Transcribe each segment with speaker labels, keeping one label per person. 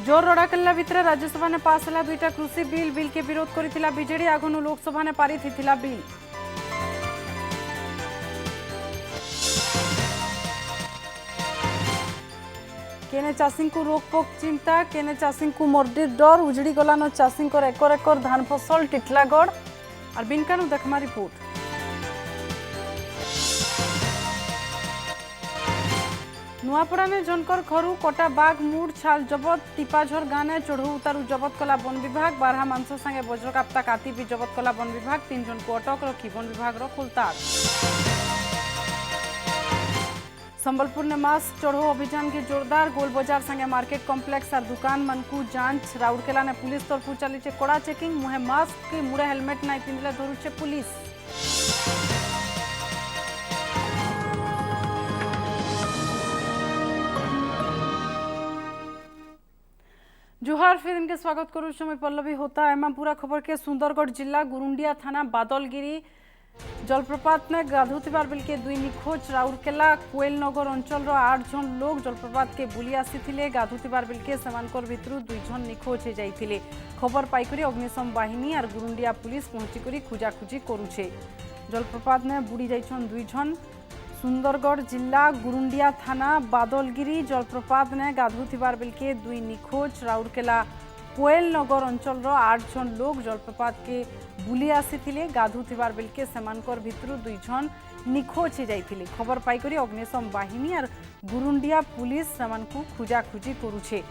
Speaker 1: जोर रड़ाकल्ला भितर राज्यसभा ने पास है दुईटा कृषि बिल बिल के विरोध करथिला बीजेडी आगनु लोकसभा ने पारित हिथिला बिल। केने चाषी को रोकपोक चिंता केने चाषी को मर्डीर डर उजड़ी गलान चाषी एकर एकर धान फसल टिटलागढ़ और बिनकानु देखमा रिपोर्ट। नुआपड़ा में जनकर घरू कटा बाघ मूड छाल जबत टिपाझर गाँ ने चढ़ू उतारू जबत कला वन विभाग बारहा मांस संगे वज्रकाप्ता काती भी जबत कला वन विभाग 3 जन को अटक रखी वन विभाग खोलताड़। संबलपुर ने मास चढ़ो अभियान के जोरदार गोल बाजार संगे मार्केट कॉम्प्लेक्स और दुकान मन को जांच राउरकेला ने पुलिस तरफ चली कड़ा चेकिंग मुहे मास्क की मुड़े हेलमेट नहीं पिंधले धरुचे पुलिस। जोहार फिर इनके स्वागत करूँ मैं पल्लवी होता है पूरा खबर के सुंदरगढ़ जिला गुरुंडिया थाना बादलगिरी जलप्रपात ने गाधुथिबार बेल के 2 निखोज राउरकेला कोएल नगर अंचल 8 जन लोग जलप्रपात के बुली आसी गाधुथिबार बेल के समानकर भितरु 2 जन निखोज हो जाइथिले। खबर पाइकरी अग्निशम बाहिनी और गुरुंडिया पुलिस पहुंचिकरी खोजाखोजी करुछे। जलप्रपात ने बुड़ी जाइछन 2 जन। सुंदरगढ़ जिला गुरुंडिया थाना बादलगिरी जलप्रपात ने गाधुथिबार बेल के 2 निखोज राउरकेला कोएल नगर अंचल 8 जन लोग जलप्रपात के बुली आसी गाधुथिबार बेल के समानकर भितरु 2 जन निखोज हो जाइथिले। खबर पाइकरी अग्निशम बाहिनी और गुरुंडिया पुलिस समानकु खोजाखोजी करुछे।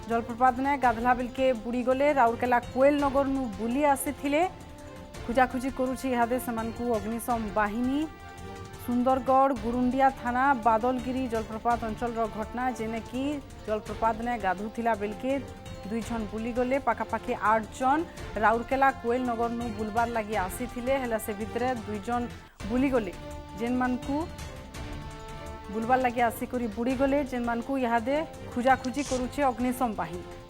Speaker 1: जलप्रपात ने गाधला बेल के बुड़ी गले राउरकेला कोएल नगर नु बुली आसी खोजाखोजी करुछे। इहादे समानकु अग्निशम बाहिनी सुंदरगढ़ गुरुंडिया थाना बादलगिरी जलप्रपात अंचल घटना जेने कि जलप्रपात ने गाधुथिला बेल के 2 जन बुली गले पाखापाखि 8 जन राउरकेला कोएल नगर नु बुलबार लगी आसी हेला से भितरे 2 जन बुली गले जेन मानकु बुलबार लगी आसिक बुड़ी गले जेन मानकु इहादे खोजाखोजी करुचे अग्निशम बाहिनी।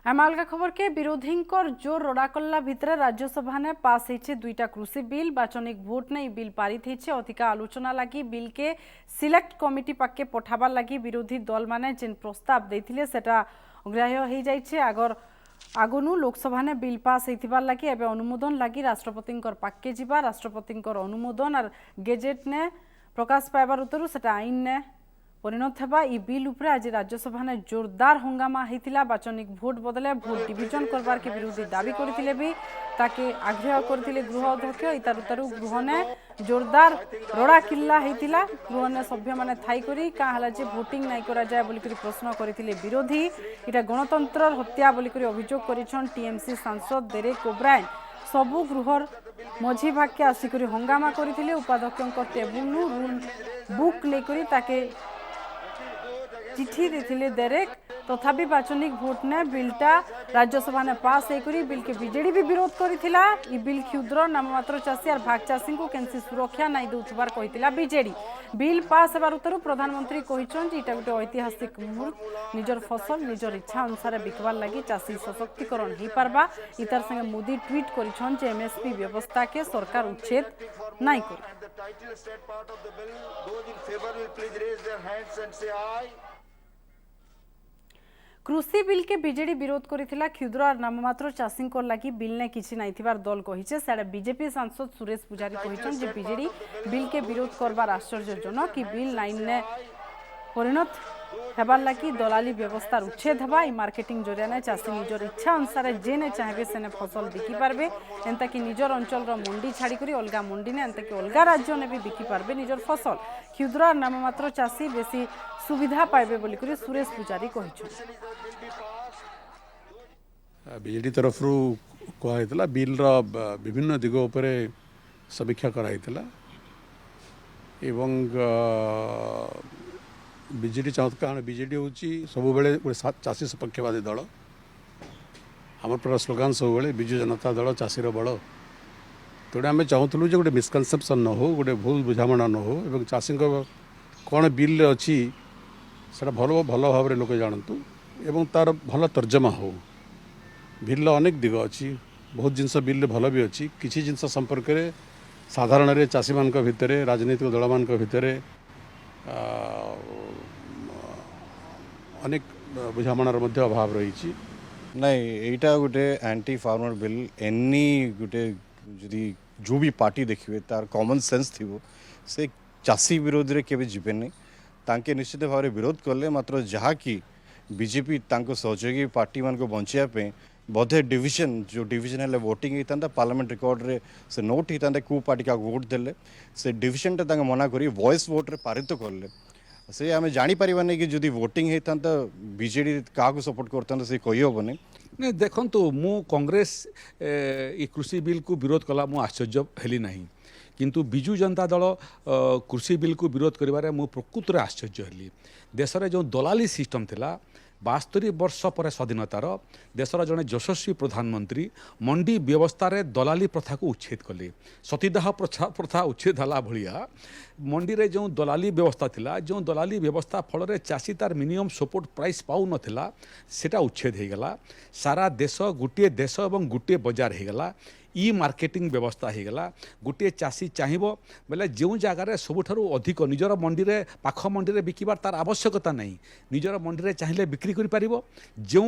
Speaker 1: अलगा खबर के विरोधी जोर रड़ाकल्ला भितर राज्यसभा ने पास होइछे 2टा कृषि बिल बाचनिक भोट ने बिल पारित होइछे। अधिका आलोचना लगी बिल के सिलेक्ट कमिटी पाके पठाबार लगी विरोधी दल माने जेन प्रस्ताव देथिले सेटा अग्राह्य हो जाइछे। आगनु लोकसभा ने बिल पास होइथिबार लगी एबे अनुमोदन लगी राष्ट्रपति पाके जिबा राष्ट्रपति अनुमोदन और गेजेट ने प्रकाश पाइबार उतरु सेटा आईन ने परिणत हेबा। ई बिल उपरे आज राज्यसभा ने जोरदार हंगामा होइतिला। बाचनिक भोट बदले भोट डिविजन करबार के विरोधी दाबी करथिले भी ताके आग्रह करथिले गृह अध्यक्ष। इतार उतारू गृह ने जोरदार रड़ा किल्ला होइतिला। गृह ने सभ्य माने थाई करी का हला जे भोटिंग नाही करा जाय बोली करी प्रश्न करथिले विरोधी। इटा गणतंत्र हत्या बोली करी अभियोग करिछन टीएमसी सांसद डेरेक ओब्रायन। सबु गृहर मझी भाग के आसिक हंगामा करथिले। उपाध्यक्ष टेबुल रूल बुक लेकरी ताके चिठी देथिले डेरेक। तथापि बाचनिक भोट ने बिलटा राज्यसभा ने पास होकर बिल के बीजेडी भी विरोध करथिला। ई बिल क्षुद्र नाममात्र चाषी और भाग चाषी को केनसी सुरक्षा नहीं दउथबार कहितिला बीजेडी। बिल पास हेबार उतरु प्रधानमंत्री कहिछन जे इटा गोटे ऐतिहासिक मुहूर्त निजर फसल निजर इच्छा अनुसार बिकबार लगी चाषी सशक्तिकरण हो पारबा। इतार संगे मोदी ट्वीट करिछन जे एमएसपी व्यवस्था के सरकार उच्छेद नहीं करे। कृषि बिल के बीजेडी विरोध करथिला। क्षुद्र और नाममात्र चाषी लगी बिल ने किछि नहीं थिबार दल कहिछे। साडे बीजेपी सांसद सुरेश पुजारी कहिछन जे बीजेडी बिल के विरोध करबार आश्चर्यजनक। कि बिल लाइन ने परिणत हेबार लगी दलाली व्यवस्था उच्छेद हेबा। ई मार्केटिंग जरिया ने चाषी निजर इच्छा अनुसार जेने चाहे सेने फसल बिकी पारबे। एंता कि निजर अंचल मंडी छाड़ी करी अलगा मंडी ने एंता कि अलगा राज्य ने भी बिकी पारबे निजर फसल। क्षुद्र और नाममात्र चाषी बेसी सुविधा पाइबे बोली करी सुरेश पुजारी कहिछन।
Speaker 2: बीजेडी तरफ कहला बिल विभिन्न दिग उपरे समीक्षा कराइला एवं बीजेडी चाहत कारण बीजेडी हूँ सब गोटे चाषी सपक्षवादी दल। आम पूरा स्लोगान सब विजु जनता दल चाषीर बड़। तेणु आम चाहूलु जो गोटे मिसकनसेप्शन न हो गोटे भूल बुझामणा न हो एवं चाषी कौन बिल अच्छी से भल भल भाव लोक जानतु एवं तार भल तर्जमा हो। बिल अनेक दिग अच्छी बहुत जिनस बिल भल भी अच्छी किसी जिनस संपर्क में साधारण चाषी मान भितर राजनीतिक दल मान भितर अनेक बुझामणार मध्य अभाव रही।
Speaker 3: नहीं एटा गोटे एंटी फार्मर बिल एनी गोटे जदि जो भी पार्टी देखिए तार कॉमन सेंस थी से चाषी विरोध रे केबे जिबे नहीं तांके निश्चित भाव विरोध कले मात्र जहाँ कि बीजेपी तांको सहयोगी पार्टी मान को बंचिया पे बोधे डिवीजन जो डिवीजन है वोटिंग होता पार्लियामेंट रिकॉर्ड रे से नोट होता कौ पार्टी का वोट देले से डिवीजन टा मना करी वॉइस वोट रे पारित करले से आम जापर कि जदि वोटिंग होता बीजेडी क्या सपोर्ट करता से कही हेनी
Speaker 4: नहीं देखो मु कांग्रेस ये कृषि बिल को विरोध कला मु आश्चर्य हेली नहीं किंतु बिजु जनता दल कृषि बिल को विरोध करिबारे मु प्रकृत आश्चर्य हेली। देश में जो दलाली सिस्टम थिला 72 वर्ष पर स्वाधीनतार देशर जड़े यशस्वी प्रधानमंत्री मंडी व्यवस्था रे दलाली प्रथा को उच्छेद कले सतीदाह प्रथा उच्छेद होला भलिया मंडी रे जो दलाली व्यवस्था थिला जो दलाली व्यवस्था फल रे चाषी तार मिनिमम सपोर्ट प्राइस पाउ नथिला सेटा उच्छेद हो गला। सारा देश गोटे देश और गोटे बजार हो गला। ई मार्केटिंग व्यवस्था हो गला। गोटे चाषी चाहिए बोले जो जगार सबुठारु अधिक निजर मंडी रे पाख मंडी रे बिकिबार तार आवश्यकता नहीं निजर मंडी रे चाहिए बिक्री करि पारिबो जो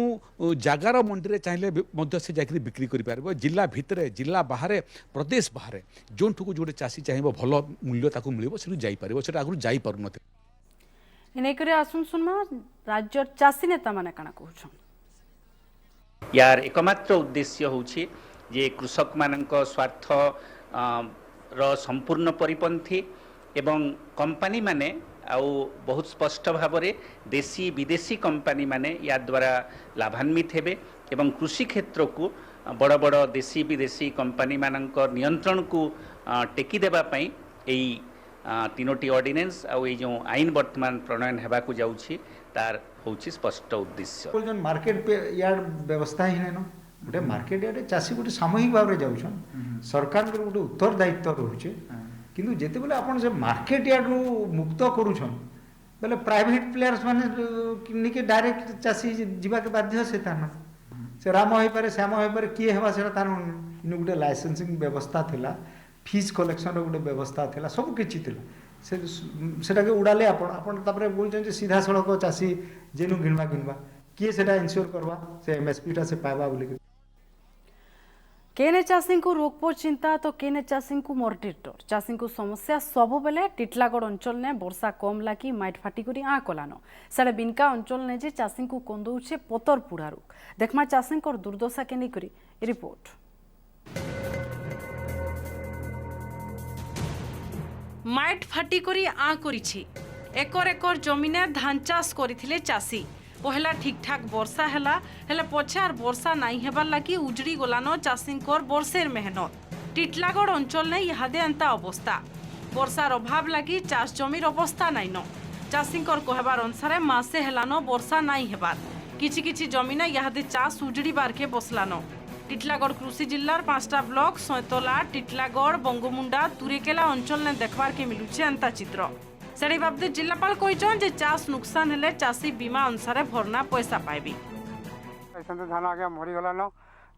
Speaker 4: जगार मंडी रे चाहिए मध्य से जाकरी बिक्री करि पारिबो जिला भितरे जिला बाहर प्रदेश बाहर जोठू को जोटे चाषी चाहिए भल मूल्य ताकू मिलिबो सेठू जाई पारिबो सेटा आगु जाई पारु नथे।
Speaker 1: इने करे आसुन सुनमा राज्य चाषी नेता माने काना कहछन
Speaker 5: यार एकमात्र उद्देश्य होछि जे कृषक मानक स्वार्थ संपूर्ण परिपंथी एवं कंपनी माने आउ बहुत स्पष्ट भाव में देशी विदेशी कंपनी माने या द्वारा लाभान्वित हेबे एवं कृषि क्षेत्र को बड़ बड़ देशी विदेशी कंपनी मानक नियंत्रण को टेकी देबा पई एई तीनोटी ऑर्डिनेंस आउ ए जो आईन वर्तमान प्रणयन हेबा को जाउछि तार होछि स्पष्ट उद्देश्य।
Speaker 6: जो मार्केट पे यार्ड व्यवस्था ही नहीं गोटे मार्केट यार्ड चाषी गोटे सामूहिक भाव में जाऊन सरकार गोटे उत्तरदायित्व रोचे किंतु जिते बेले आपन से मार्केट यार्ड रु मुक्त करूछन बेले प्राइवेट प्लेयर्स माने निके डायरेक्ट चाषी जीवा के बाध्य से तान से राम होई पारे श्याम होई पारे किए हेबा से तान इन गोटे लाइसेंसिंग व्यवस्था थिला फीस कलेक्शन गोटे व्यवस्था थिला सब किछि थिला सेटा के उड़ाले आपन तापरे बोलछन जे सीधा सड़क चाषी जेनु घिनबा किए सेटा इंश्योर करवा से एमएसपी टा से पाइबा बोली
Speaker 1: केने चाषी को रोकपो चिंता तो केने चाषी को मर्टिर डर चाषी को समस्या सब बेले टिटलागढ़ अंचल ने वर्षा कम लागी माइट फाटी करी आ कलानो साड़े बिनका अंचल ने जे चाषी को कंदौछे पतर पुड़ा रोग देखमा चाषी को दुर्दशा के नहीं रिपोर्ट। माइट फाटी करी आ करिछि एकर एकर जमीने धान चाष करथिले चाषी पहला ठीक ठाक वर्षा हैला हेले पछार वर्षा नहीं हेबार लगी उजड़ी गलानो चाषींकर वर्षेर मेहनत टिटलागढ़ अंचल ने इहादे अंता अवस्था वर्षार अभाव लगी चाष जमीर अवस्था नाइन चाषींकर कहबार अनुसार मासे हेलानो वर्षा नहीं हेबार किछि किछि जमीने इहादे चाष उजड़ीबार के बसलानो टिटलागढ़ कृषि जिल्लार 5टा ब्लॉक सैतला टिटलागढ़ बंगमुंडा तुरेकेला अंचल ने देखबार के मिलुछे अंता चित्र सेड़ी बाबदे जिलापाल कहछन जे चाष नुकसान हेले चाषी बीमा अनुसार भरना पैसा पाइबी
Speaker 7: ऐसा धान आगे मरी गलान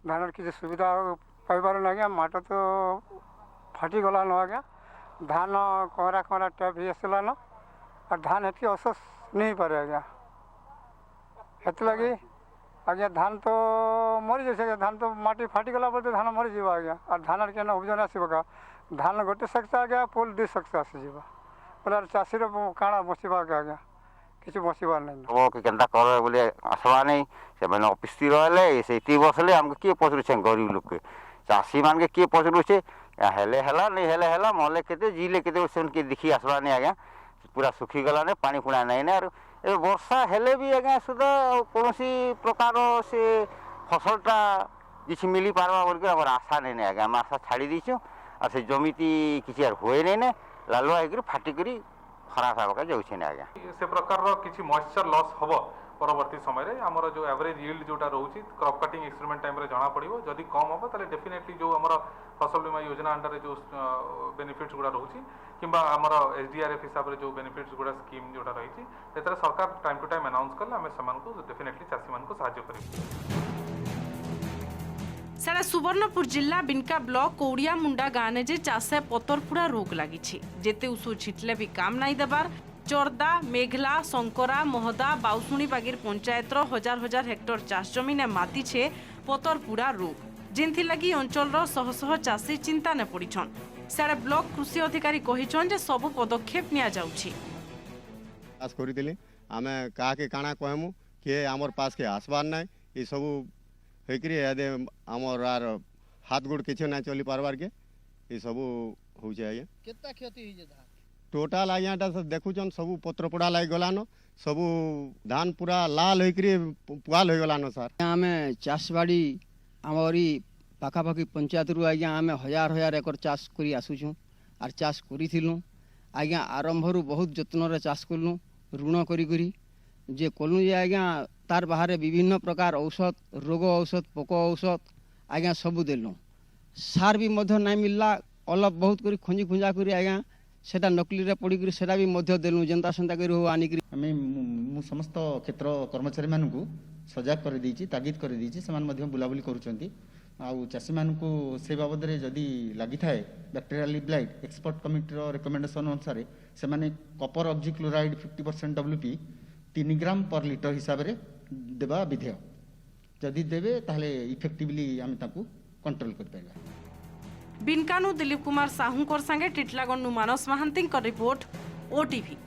Speaker 7: धान किसी सुविधा पाइबार ना आज्ञा माट तो फाटी गलान आज्ञा धान कहरा कहरा टैप ही आसलान और धान हेतु अशोस नहीं पारे आज्ञा हेतु लगी आज्ञा धान तो मरी जाए धान तो माटी फाटी गला बोलते धान मरी जावा आज्ञा और धान के उपजन आसबा धान गोटे सक्स आज्ञा फुल 2 सक्स आसीजा बोला चाषी काଣା बसवा आज्ञा किसी बसबार नहीं
Speaker 8: केन्ता कर बोले आसवा नहीं से मैंने ऑफिस रहे से बसले आमको किए पचरुचे गरीब लोग के चाषी मान के किए पचरुचे हेले हेला नहीं हेले हेला मले केते जिले केते से उनके देखी आसवा नहीं आज्ञा पूरा सुखी गला ने पानी पुणा नहीं ना और वर्षा हेले भी आज्ञा सुधा कौन प्रकार से फसलटा किसी मिली पार्बा बोल आम आशा नहीं आज्ञा आम आशा छाड़ी दीचु और से जमीती किसी हुए नहीं ना लालुआ होकर फाटिक खराब होगा जाऊँ आज्ञा
Speaker 9: से प्रकार किसी मॉइस्चर लॉस हम परवर्ती समय आमर जो एवरेज यील्ड जोटा रोचे क्रॉप कटिंग एक्सपेरिमेंट टाइम रे जना पड़ो जदि कम हम ताले डेफिनेटली जो आमर फसल बीमा योजना अंडर जो बेनिफिट्स गुड़ा रोचे किंबा आमर एसडीआरएफ हिसाब से जो बेनिफिट्स गुड़ा स्कीम जोटा रही सरकार टाइम टू टाइम अनाउंस कले आम से डेफिनेटली चाषी मान साहाय्य करें।
Speaker 1: सारा सुवर्णपुर जिला बिनका ब्लॉक कौड़िया मुंडा गाँव ने जे चाषे पतरपुड़ा रोग लगी जेते उस छिटले भी काम नहीं देबार चोरदा मेघला शंकरा महदा बाउसुणी बागिर पंचायतर हजार हजार हेक्टर चाष जमी ने मातिछे पतरपुरा रोग जिनथि लगी अंचलर शह शह चाषी चिंता ने पड़ीछन। सारे ब्लॉक कृषि अधिकारी कहिछन जे सब पदक्षेप निया जाउछि।
Speaker 10: चाष करितली आमे काके काना कहमु के हमर पास के आसबार नाय ई सब हेकरी यादे हमर आर हाथ गोड़ किछो ना चली पारबार के ई सब होउछ आया
Speaker 11: केतना क्षति होई जे धान
Speaker 10: टोटल आज्ञाटा देखुछन सब पत्र पड़ा लाग गलानो सब धान पूरा लाल होकरी पुआल हो गलानो सर।
Speaker 11: आमे चाष बाड़ी आमरी पाखापाखि पंचायत रु आज्ञा आमे हजार हजार एकर चाष करी आसुछु आर चाष करिथिलु आज्ञा आरंभ रु बहुत जत्न रे चाष करलु ऋण करी करी जे कलु जे आज्ञा तार बाहर विभिन्न प्रकार औषध रोग औषध पोक औषध आज्ञा सब देलु सार भी मध्य नहीं मिलला अलग बहुत करी खंजी खुंजा करी आज्ञा सेटा नकली रे पड़ी करी सेटा भी मध्य देलु जनता संता करी हो आनी करी
Speaker 12: आमे मु समस्त क्षेत्र कर्मचारी मानकु सजाग कर देछि तागिद कर देछि समान मध्य बुलाबुली करूचंती आउ चाषी मानकु से बाबद रे जदी लागि थाए bacterial leaf blight expert committee रो रिकमेंडेशन अनुसार से माने कॉपर ऑक्सीक्लोराइड 50% WP 3 ग्राम पर लीटर हिसाब रे देबा विधेय जदी देबे ताहले इफेक्टिवली आमे ताकू कंट्रोल कर पाइबा।
Speaker 1: बिनकानु दिलीप कुमार साहूकर संगे टिटलागंडू मानस महांती रिपोर्ट ओटीवी।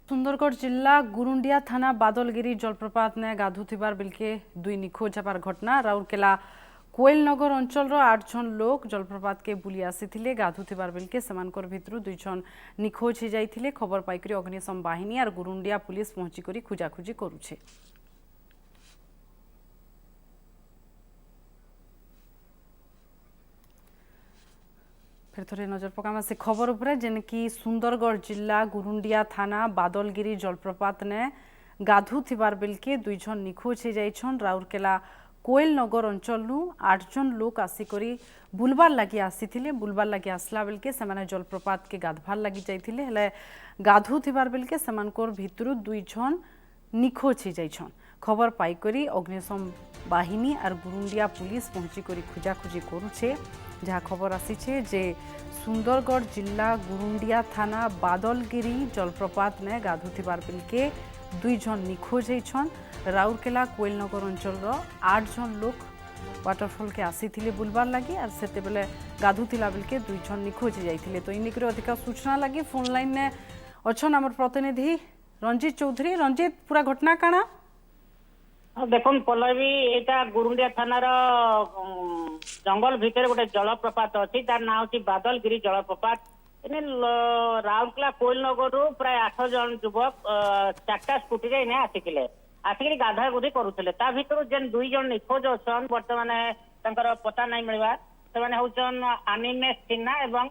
Speaker 1: सुंदरगढ़ जिला गुरुंडिया थाना बादलगिरी जलप्रपात ने गाधुथिबार बिलके दुई निखोज हबार घटना राउरकेला कोइलनगर अंचल 8 जन लोक जलप्रपात के बुली आसीथिले गाधुथिबार बिलके समानकर भितरु 2 जन निखोज हो जाइथिले। खबर पाइकरी अग्निशम बाहिनी और गुरुंडिया पुलिस पहुंची करी खुजाखुजी करुछे। फिर थोड़े नजर पकामा से खबर उपरे जेनकी सुंदरगढ़ जिला गुरुंडिया थाना बादलगिरी जलप्रपात ने गाधु थिबार बिलके 2 जन निखोज हो जाइछन। राउरकेला कोइलनगर अंचल 8 जन लोक आसिकरी बुलबार लगी आसीथिले। बुलबार लगी आसला बिलके सेमाने जलप्रपात के गाधभार लगी जाइथिले हेले गाधु थिबार बिलके सेमानकर भितरु 2 जन निखोज हो जाइछन। खबर पाइकरी अग्निशम बाहिनी और गुरुंडिया पुलिस पहुंची करी खुजाखुजी करुछे। जहाँ खबर आसीछे जे सुंदरगढ़ जिला गुरुंडिया थाना बादलगिरी जलप्रपात ने गाधुथिबार बिलके 2 जन निखोज होइछन। राउरकेला कोइलनगर अंचल 8 जन लोक वाटरफॉल के आसीथिले बुलबार लगी और सेते बेले गाधुथिला बिलके 2 जन निखोज हो जाइथिले। तो इनिकरे अधिक सूचना लगी फोन लाइन ने अछन हमर प्रतिनिधि रंजीत चौधरी। रंजीत पूरा घटना काना
Speaker 13: देखो पल्लवी एटा गुरुंडिया थानार जंगल भितर गोटे जलप्रपात अच्छी तार ना हूँ बादलगिरी जलप्रपात इने राउरकेला कोइलनगर प्राय 8 जन युवक 4टा स्कूटी रे इने आसिथिले आसिक गाधा गुधी करुले ता भितर जेन 2 जन निखोज अछन वर्तमान तांकर पता नहीं मिलवा से हूँ आनिमेश सिन्हा एवं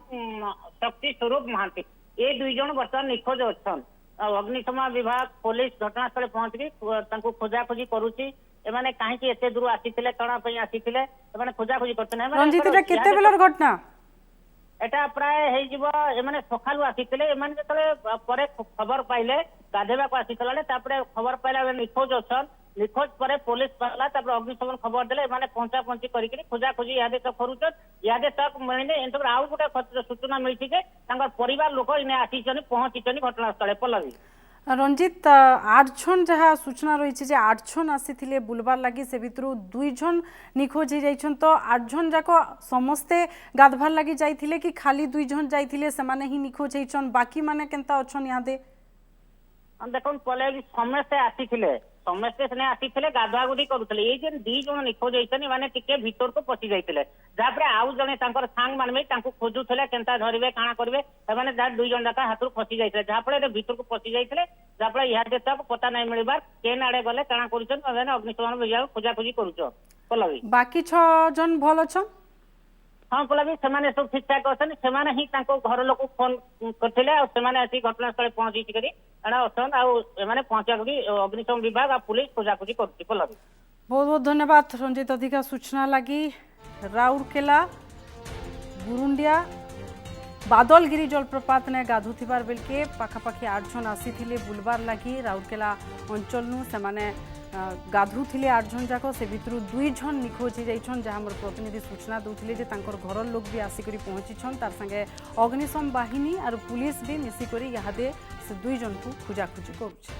Speaker 13: शक्ति स्वरूप महांती ये 2 जन वर्तमान निखोज अछन। अग्निशम विभाग पुलिस घटनास्थल पहुंची खोजाखोजी करुची एमाने काहे एते दूर आसीथिले कणा पई आसीथिले एमाने खोजाखोजी करतने।
Speaker 1: रंजीत एटा केते बेलर घटना
Speaker 13: एटा प्राय हे जीवो एमाने सखालु आसीथिले एमाने जतले परे खबर पाइले गाधेबा को आसीथले तापरे खबर पाइला निखोज अछन निखोज परे पुलिस पाला तापर अग्निशमन खबर देले एमाने पहुंचा पहुंची करिकरी खोजाखोजी यादे तक करूछन यादे तक मिलने एंतर आउ गोटे सूचना मिलछि जे तांकर परिवार लोक इने आसीछन पहुंचिछन घटनास्थल पल्लवी।
Speaker 1: रंजीत 8 जन जहाँ सूचना रही है 8 जन आसी बुलबार लगी से भितर 2 जन निखोज हो जाइछन। तो 8 जन जाक समस्ते गाधभार लगी जाइथिले कि खाली 2 जन जाइथिले सेमाने ही निखोज होइछन बाकी माने केनता अछन यादे
Speaker 13: देखो पल्लवी समस्ते आसीथिले समस्ते से आसीथिले गाधुआ गुधी करुले ये जेन 2 जन निखोज होइछन माने टिके भीतर को पसी जाइथिले जापरे आउ जने तांकर सांग मानमे तांको खोजुथले केनता धरिबे काना करबे सेमाने 2 जन जाका हाथरु फसी जाइथिले जापरे भीतर को पसी जाइथिले जापरे इहादे तक पता नहीं मिलबार केन आडे गले काना करूछन माने अग्निशमन विभाग खोजाखोजी करूछ पल्लवी।
Speaker 1: बाकी 6 जन भल अछन
Speaker 13: हाँ पल्लवी सेमाने सब ठीक ठाक अछन सेमाने ही तांको घर लोक फोन करथिले आ सेमाने आसी घटनास्थल पहुंची करी एना अछन आ एमाने पहुंचा करी अग्निशम विभाग आ पुलिस खोजाखोजी करछि पल्लवी।
Speaker 1: बहुत बहुत धन्यवाद रंजीत अधिक सूचना लगी। राउरकेला गुरुंडिया बादलगिरी जलप्रपात ने गाधुथिबार बेलके पाखापाखि 8 जन आसीथिले बुलबार लगी राउरकेला अंचल सेमाने गाधुथिले 8 जन जाक से भितर 2 जन निखोज हो जाइछन जहाँ हमर प्रतिनिधि सूचना दउथिले जे तांकर घर लोक भी आसिकरी पहुंचिछन तार संगे अग्निशम बाहिनी और पुलिस भी मिसिकरी यहादे पुलिस 2 जन को खोजाखोजी करुचे।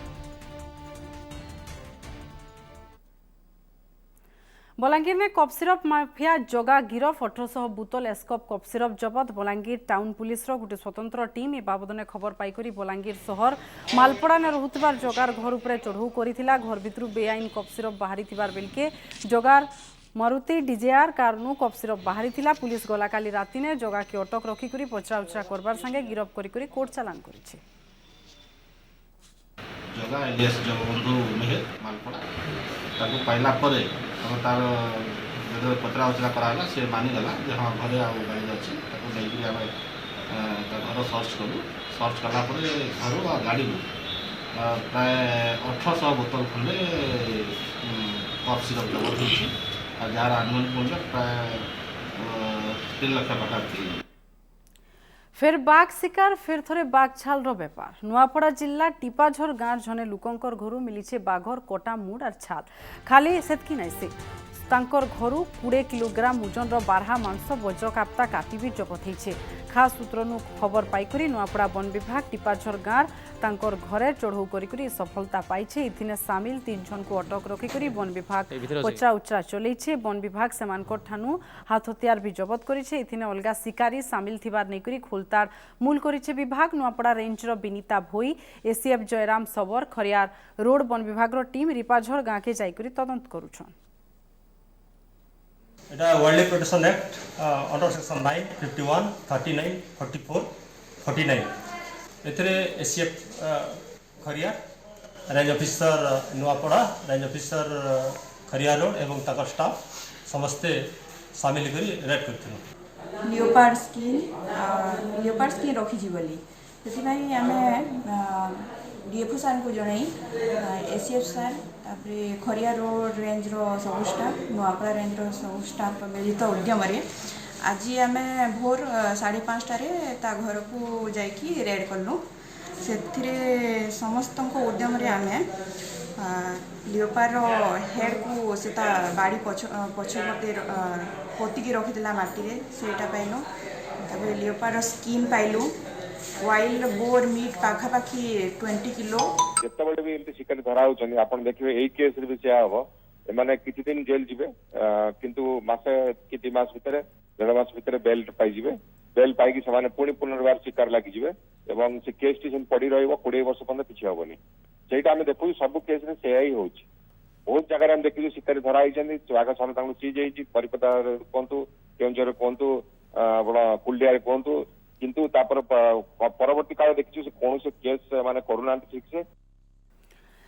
Speaker 1: बलांगीर में कप सिरप माफिया जगा गिरफ 1800 बोतल एस्कप कप सिरप जबत बलांगीर टाउन पुलिस गोटे स्वतंत्र टीम ए बाबदने खबर पाइकरी बलांगीर शहर मालपड़ा ने रहुतबार जगार घर उपरे चढ़ऊ करिथिला। घर भितरु बेआईन कप सिरप बाहरी थिबार बेलके जगार मारुति डिजेआर कारनु कप सिरप बाहरी थिला। पुलिस गला काली राति ने जगा के अटक रखिकरी पचरा उचरा करबार संगे गिरफ करिकरी कोर्ट चालान करिछि।
Speaker 14: जगा एलियास जगबंधु मेहर मालपड़ा ताको पाइला परे हम तार जो पचरा उचरा कराला से मानिगला जे हाँ घरे आउ गाड़ी अच्छी नहीं आम घर सर्च कलु सर्च कला घर आ गाड़ी प्राय 1800 बोतल खंडे कफ सिरप जबत हो जार आनुमानिक मूल्य प्राय 3 लाख पाखापाखि।
Speaker 1: फिर बाघ शिकार फिर थोड़े बाघ छाल बेपार नुआपड़ा जिला टिपाझर गाँव जने लुकंकर घरू मिली बाघर कटा मुड़ और छाल खाली सेतकी नहीं से तांकर घरू 20 किलोग्राम ओजन बारहा मांस वज्रकाप्ता काटी भी जबत होइछे। खास सूत्रनु खबर पाइकरी नुआपड़ा वन विभाग टिपाझर गाँव तांकर घरे चढ़ऊ करी सफलता पाइछे। इथिने सामिल 3 जन को अटक रखिकरी वन विभाग पचरा उचरा चलैछे। वन विभाग सेमानकर ठानु हाथ हथियार भी जबत करिछे। इथिने अलगा शिकारी सामिल थिबार नेकरी खोलतार मूल करिछे विभाग। Nuapada ranger Binita Bhoi ACF Jayaram Sabar Khariar road वन विभाग टीम रिपाझर गाँ के जाइकरी तदंत करुछन।
Speaker 15: এটা wildlife protection act under section 9, 51, 39, 44, 49 এতে ACF Khariar range officer Nuapada range officer Khariar road एवं ताकर स्टाफ समस्ते सामिल करी रेड करथिलु।
Speaker 16: लियोपार्ड स्किन रखी बोली से आम डीएफओ सार को जन एसीएफ सार तापर खरिया रोड रेंज सब स्टाफ नुआपड़ा रेंज सब स्टाफ मिलित उद्यम आज आम भोर 5:30 ता घर को जाकि रेड कलु। से समस्त उद्यम आम लियोपार हेड को से बाड़ी पछपटे पोतिकी रखी माटी से पाइलु। तब लियोपार स्किन पाइलु। वाइल्ड बोर मीट पाखापाखि 20 किलो।
Speaker 17: जितेबाला भी एमती शिकारी धरा होती आप देखिए यही केस भी सेया हम एमाने किछि दिन जेल जीवे किंतु मासे कि 2 मास भितर 1.5 मास भितर बेल पाइजिवे। बेल पाइकी से पुणी पुनर्बार शिकार लगिजिवे एवं से केस टी पड़ी रहिबो 20 वर्ष पर्यंत किछि हबनी। सेटा आमे देखु सब केस रे सेया ही होछि। बहुत जगह हम देखिलु शिकारी धरा होइछन्ती बाघ सन तांको चीज होइछि परिपदा कोंतु केंजर कोंतु बड़ा कुलडिया कोंतु किंतु तापर परवर्ती काल देखिछु से कौन से केस माने कोरोना ठीक से।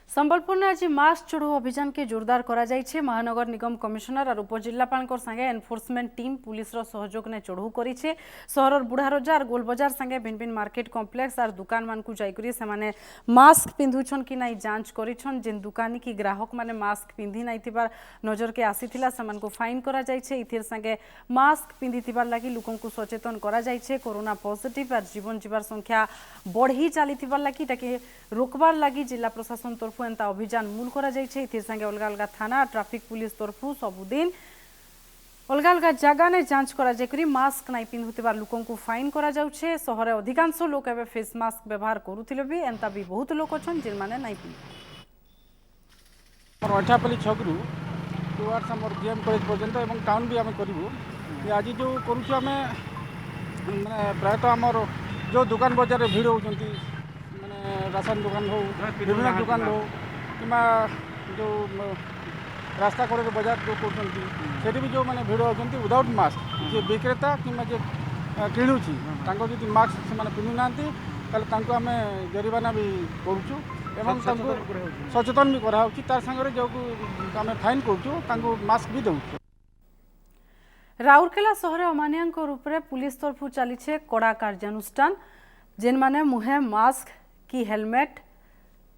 Speaker 1: संबलपुर में आज मास्क चढ़ऊ अभियान के जोरदार करा जाइछे। महानगर निगम कमिशनर और उपजिल्लापाल संगे एनफोर्समेंट टीम पुलिस सहयोग ने चढ़ऊ करिछे। सहरर बुढ़ारजा और गोल बाजार संगे भिन्न भिन्न मार्केट कॉम्प्लेक्स और दुकान मान को जाइकरी से माने मास्क पिंधुछन कि नहीं जांच करिछन। जिन दुकानी की ग्राहक माने मास्क पिंधि नहीं थिबार नजर के आसीथिला समान को फाइन करा जाइछे। इथिर संगे मास्क पिंधि थिबार लागि लोकन को सचेतन करा जाइछे। कोरोना पॉजिटिव और जीवन जीवार संख्या बढ़ी चली थिबार लागि ताके रोकबार लागि जिला प्रशासन तरफ एंता अभियान मूल करा जाइछे। इथिर संगे अलग अलग थाना ट्रैफिक पुलिस तरफ सबुदिन अलग अलग जगह ने जांच करा जाइकरी मास्क नहीं पिंधुथिबार लोकन को फाइन करा जाउछे। सहरे अधिकांश लोक एबे फेस मास्क व्यवहार करुथिले भी एंता भी बहुत लोक अछन जिन माने नहीं पिंधु।
Speaker 7: और अठापल्ली छकरू टुवार्ड्स हमर गेम कॉलेज पर्यंत एवं टाउन भी आम करूँ। आज जो करुछु आम माने प्रायतः आमर जो दुकान बजार भिड़ होती माने राशन दुकान हो विभिन्न दुकान हो कि जो रास्ता कड़े बजार जो कर भी जो मैंने भिड़ होती विदाउट मास्क जे विक्रेता कि किणुची जी मास्क से पिंधु ना आम जरिमाना भी करुचु एवं सचेतन भी कराऊँ तार सागर जो आम फाइन करुचु मास्क भी दौचु।
Speaker 1: राउरकेला सहर अमानियांक रूप में पुलिस तरफ चली कड़ा कार्यानुष्ठान जेन माने मुहे मास्क की हेलमेट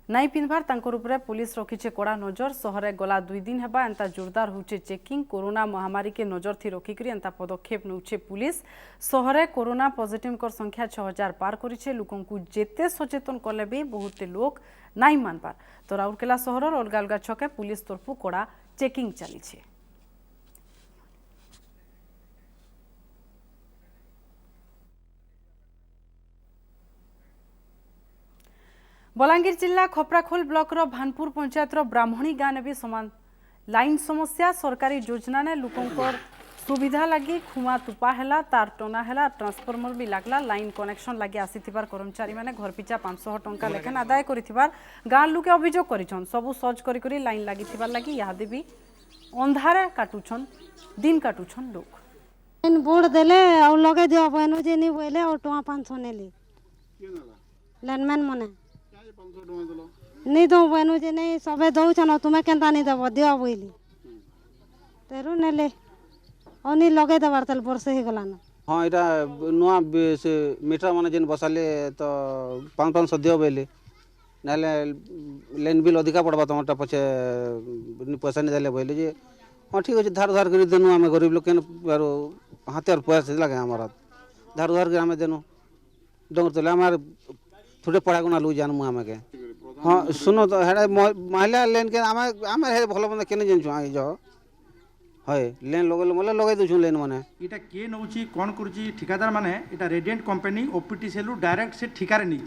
Speaker 1: नहीं पिंधबार तांकर उपरे पुलिस रखीचे कड़ा नजर। सहरे गला 2 दिन हेबा एंता जोरदार होचे चेकिंग। कोरोना महामारी के नजर थी रखिकरी एंता पदक्षेप नौचे पुलिस। सहरे कोरोना पॉजिटिव कर संख्या 6000 पार करिछे। लोकन को जेते सचेतन कले भी बहुत लोग नहीं मानबार। तो राउरकेला सहर अलग अलग छके पुलिस तरफ कड़ा चेकिंग चलीछे। बलांगीर जिला खपराखोल ब्लॉक रो भानपुर पंचायत रो ब्राह्मणी गाँव भी समान लाइन समस्या सरकारी योजना ने लोकंकर सुविधा लगी खुमा तुपा हैला तार टना हैला ट्रांसफॉर्मर भी लागला लाइन कनेक्शन लगी आसीथिबार कर्मचारी माने घर पिछा 500 टंका लेखन आदाय करिथिबार गाँ लोके अभियोग करिछन सबु सर्च करी लाइन लागिथिबार लगी यादे भी अंधार काटुछन दिन काटुछन लोग
Speaker 18: बोर्ड देले और लगे दियो बहनो जे नहीं बोले और टोआ 500 नेली लैंडमैन मने नहीं दो बहनो जे नहीं सबे दउछन तुमे केनता नहीं देबो दियो बोइली तेरु नेले अनि लगे देबार तल वर्ष हे गलान
Speaker 19: हाँ इटा नुआ से मीटर माने जेन बसाले तो 500 दियो बोइली नाले लाइन बिल अधिका पड़बा तमटा पछे पैसा नहीं देले बोइली जे हाँ ठीक अच्छे धार धार कर देनु आम गरीब लोग हाथ और पैसा लगे हमारा धार धार कर आम देनु डर तले हमारे थोड़े पढ़ा गुना लू जानमु आम के हाँ सुनो तो हेड़ा महिला लेन के आम आम भल मंद केने जानछु आई जो है लेन लगे दूँ लेन मैंने
Speaker 20: इटा किए नौची कौन करुच्ची ठिकादार माने इटा radiant company OPT Selu direct से ठिकार नहीं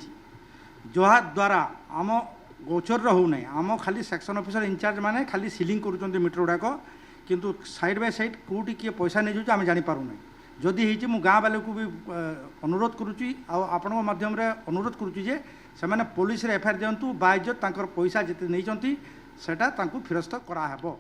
Speaker 20: जहा द्वारा आम गोचर हो ना आम खाली सेक्शन ऑफिसर इंचार्ज माने खाली सिलिंग करुँच मीटर गुड़ाक किंतु साइड बाय साइड कौटी किए पैसा नहीं जाऊँ आम जापारूना जदि होती मु गाँ वाले को भी अनुरोध करुच्ची आपण माध्यम अनुरोध करुच्ची जे से पुलिस एफआईआर दिंतु बाइज्जत पैसा जिते नहीं सेटा फेरस्त कराहब।